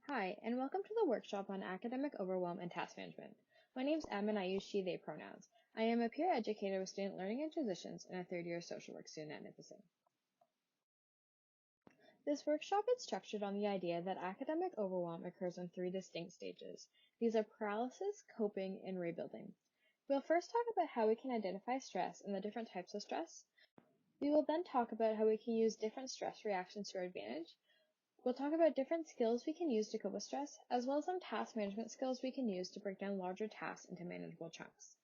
Hi, and welcome to the workshop on academic overwhelm and task management. My name is Em and I use she, they pronouns. I am a peer educator with student learning and transitions and a third-year social work student at Nipissing. This workshop is structured on the idea that academic overwhelm occurs on three distinct stages. These are paralysis, coping, and rebuilding. We'll first talk about how we can identify stress and the different types of stress. We will then talk about how we can use different stress reactions to our advantage. We'll talk about different skills we can use to cope with stress, as well as some task management skills we can use to break down larger tasks into manageable chunks.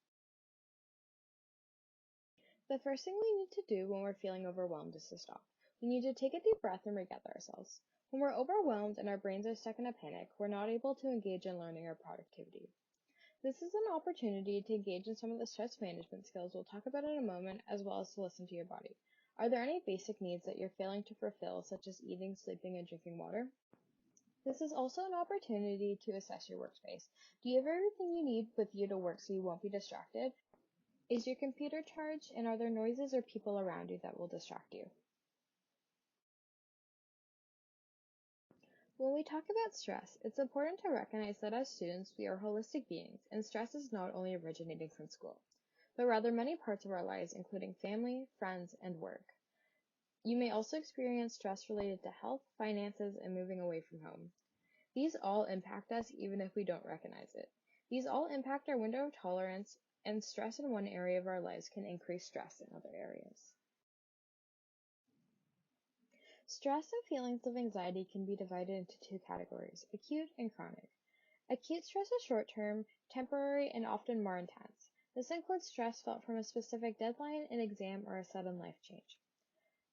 The first thing we need to do when we're feeling overwhelmed is to stop. We need to take a deep breath and regather ourselves. When we're overwhelmed and our brains are stuck in a panic, we're not able to engage in learning or productivity. This is an opportunity to engage in some of the stress management skills we'll talk about in a moment, as well as to listen to your body. Are there any basic needs that you're failing to fulfill, such as eating, sleeping, and drinking water? This is also an opportunity to assess your workspace. Do you have everything you need with you to work so you won't be distracted? Is your computer charged, and are there noises or people around you that will distract you? When we talk about stress, it's important to recognize that as students, we are holistic beings, and stress is not only originating from school, but rather many parts of our lives, including family, friends, and work. You may also experience stress related to health, finances, and moving away from home. These all impact us even if we don't recognize it. These all impact our window of tolerance, and stress in one area of our lives can increase stress in other areas. Stress and feelings of anxiety can be divided into two categories, acute and chronic. Acute stress is short-term, temporary, and often more intense. This includes stress felt from a specific deadline, an exam, or a sudden life change.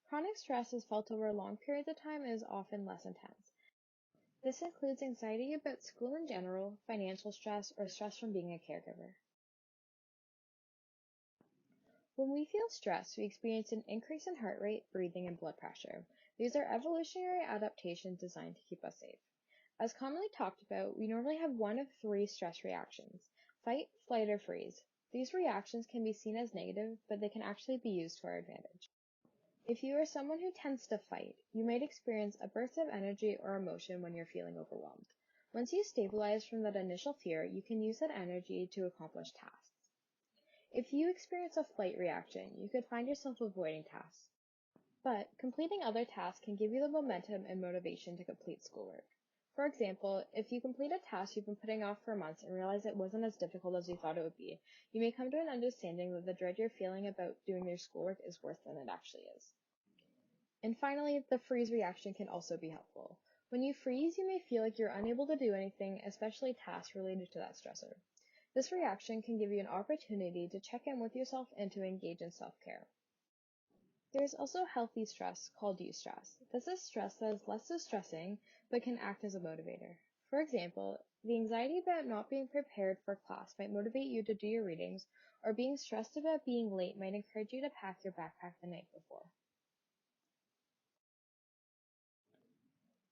Chronic stress is felt over long periods of time and is often less intense. This includes anxiety about school in general, financial stress, or stress from being a caregiver. When we feel stress, we experience an increase in heart rate, breathing, and blood pressure. These are evolutionary adaptations designed to keep us safe. As commonly talked about, we normally have one of three stress reactions: fight, flight, or freeze. These reactions can be seen as negative, but they can actually be used to our advantage. If you are someone who tends to fight, you might experience a burst of energy or emotion when you're feeling overwhelmed. Once you stabilize from that initial fear, you can use that energy to accomplish tasks. If you experience a flight reaction, you could find yourself avoiding tasks. But completing other tasks can give you the momentum and motivation to complete schoolwork. For example, if you complete a task you've been putting off for months and realize it wasn't as difficult as you thought it would be, you may come to an understanding that the dread you're feeling about doing your schoolwork is worse than it actually is. And finally, the freeze reaction can also be helpful. When you freeze, you may feel like you're unable to do anything, especially tasks related to that stressor. This reaction can give you an opportunity to check in with yourself and to engage in self-care. There is also healthy stress called eustress. This is stress that is less distressing, but can act as a motivator. For example, the anxiety about not being prepared for class might motivate you to do your readings, or being stressed about being late might encourage you to pack your backpack the night before.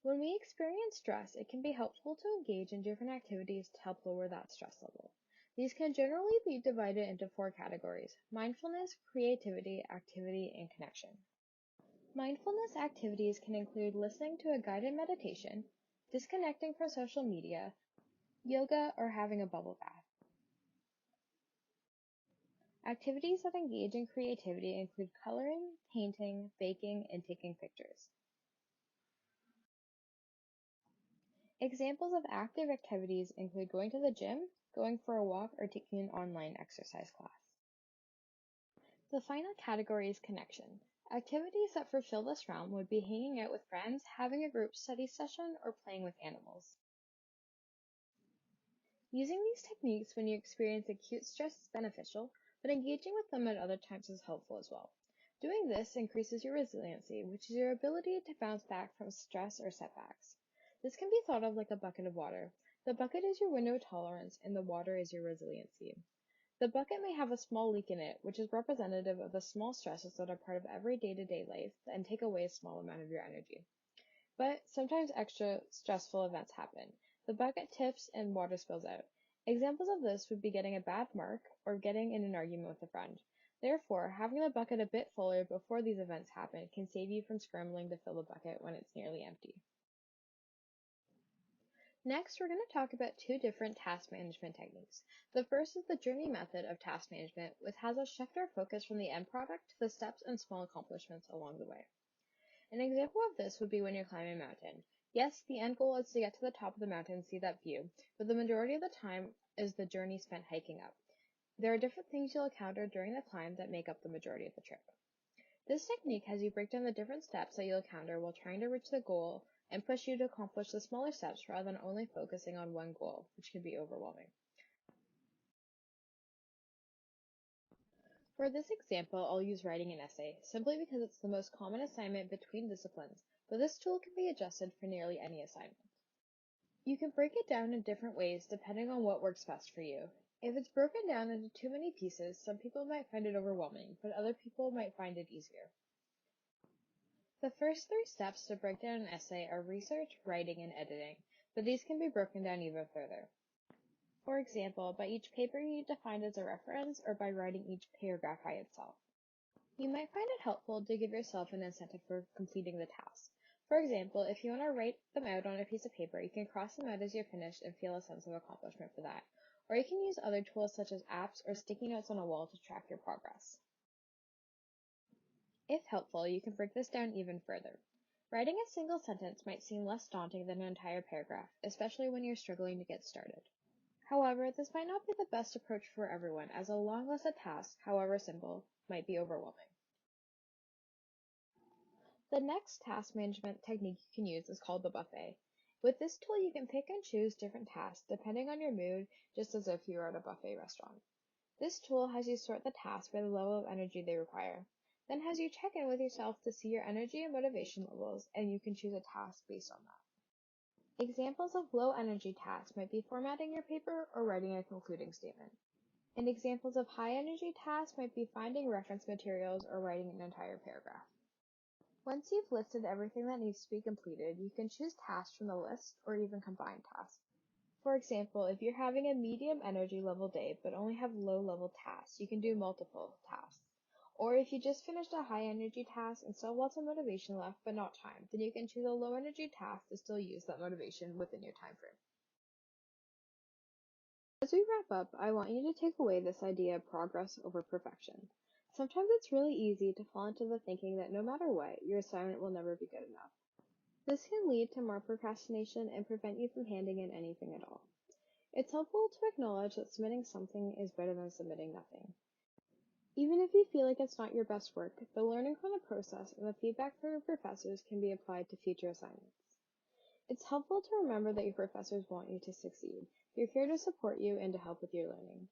When we experience stress, it can be helpful to engage in different activities to help lower that stress level. These can generally be divided into four categories: mindfulness, creativity, activity, and connection. Mindfulness activities can include listening to a guided meditation, disconnecting from social media, yoga, or having a bubble bath. Activities that engage in creativity include coloring, painting, baking, and taking pictures. Examples of active activities include going to the gym, going for a walk, or taking an online exercise class. The final category is connection. Activities that fulfill this realm would be hanging out with friends, having a group study session, or playing with animals. Using these techniques when you experience acute stress is beneficial, but engaging with them at other times is helpful as well. Doing this increases your resiliency, which is your ability to bounce back from stress or setbacks. This can be thought of like a bucket of water. The bucket is your window of tolerance, and the water is your resiliency. The bucket may have a small leak in it, which is representative of the small stresses that are part of every day-to-day life and take away a small amount of your energy. But sometimes extra stressful events happen. The bucket tips and water spills out. Examples of this would be getting a bad mark or getting in an argument with a friend. Therefore, having the bucket a bit fuller before these events happen can save you from scrambling to fill the bucket when it's nearly empty. Next, we're going to talk about two different task management techniques. The first is the journey method of task management, which has us shift our focus from the end product to the steps and small accomplishments along the way. An example of this would be when you're climbing a mountain. Yes, the end goal is to get to the top of the mountain and see that view, but the majority of the time is the journey spent hiking up. There are different things you'll encounter during the climb that make up the majority of the trip. This technique has you break down the different steps that you'll encounter while trying to reach the goal and push you to accomplish the smaller steps rather than only focusing on one goal, which can be overwhelming. For this example, I'll use writing an essay, simply because it's the most common assignment between disciplines, but this tool can be adjusted for nearly any assignment. You can break it down in different ways depending on what works best for you. If it's broken down into too many pieces, some people might find it overwhelming, but other people might find it easier. The first three steps to break down an essay are research, writing, and editing, but these can be broken down even further. For example, by each paper you define as a reference or by writing each paragraph by itself. You might find it helpful to give yourself an incentive for completing the task. For example, if you want to write them out on a piece of paper, you can cross them out as you're finished and feel a sense of accomplishment for that. Or you can use other tools such as apps or sticky notes on a wall to track your progress. If helpful, you can break this down even further. Writing a single sentence might seem less daunting than an entire paragraph, especially when you're struggling to get started. However, this might not be the best approach for everyone, as a long list of tasks, however simple, might be overwhelming. The next task management technique you can use is called the buffet. With this tool, you can pick and choose different tasks depending on your mood, just as if you were at a buffet restaurant. This tool has you sort the tasks by the level of energy they require, then has you check in with yourself to see your energy and motivation levels, and you can choose a task based on that. Examples of low energy tasks might be formatting your paper or writing a concluding statement. And examples of high energy tasks might be finding reference materials or writing an entire paragraph. Once you've listed everything that needs to be completed, you can choose tasks from the list or even combine tasks. For example, if you're having a medium energy level day but only have low level tasks, you can do multiple tasks. Or if you just finished a high energy task and still have lots of motivation left but not time, then you can choose a low energy task to still use that motivation within your time frame. As we wrap up, I want you to take away this idea of progress over perfection. Sometimes it's really easy to fall into the thinking that no matter what, your assignment will never be good enough. This can lead to more procrastination and prevent you from handing in anything at all. It's helpful to acknowledge that submitting something is better than submitting nothing. Even if you feel like it's not your best work, the learning from the process and the feedback from your professors can be applied to future assignments. It's helpful to remember that your professors want you to succeed. They're here to support you and to help with your learning.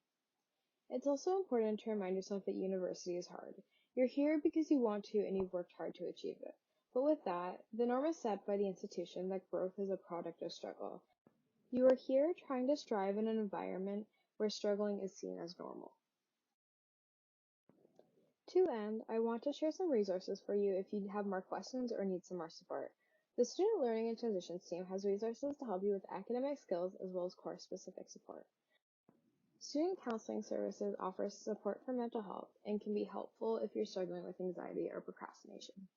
It's also important to remind yourself that university is hard. You're here because you want to and you've worked hard to achieve it. But with that, the norm is set by the institution that growth is a product of struggle. You are here trying to strive in an environment where struggling is seen as normal. To end, I want to share some resources for you if you have more questions or need some more support. The Student Learning and Transitions team has resources to help you with academic skills as well as course-specific support. Student counseling services offers support for mental health and can be helpful if you're struggling with anxiety or procrastination.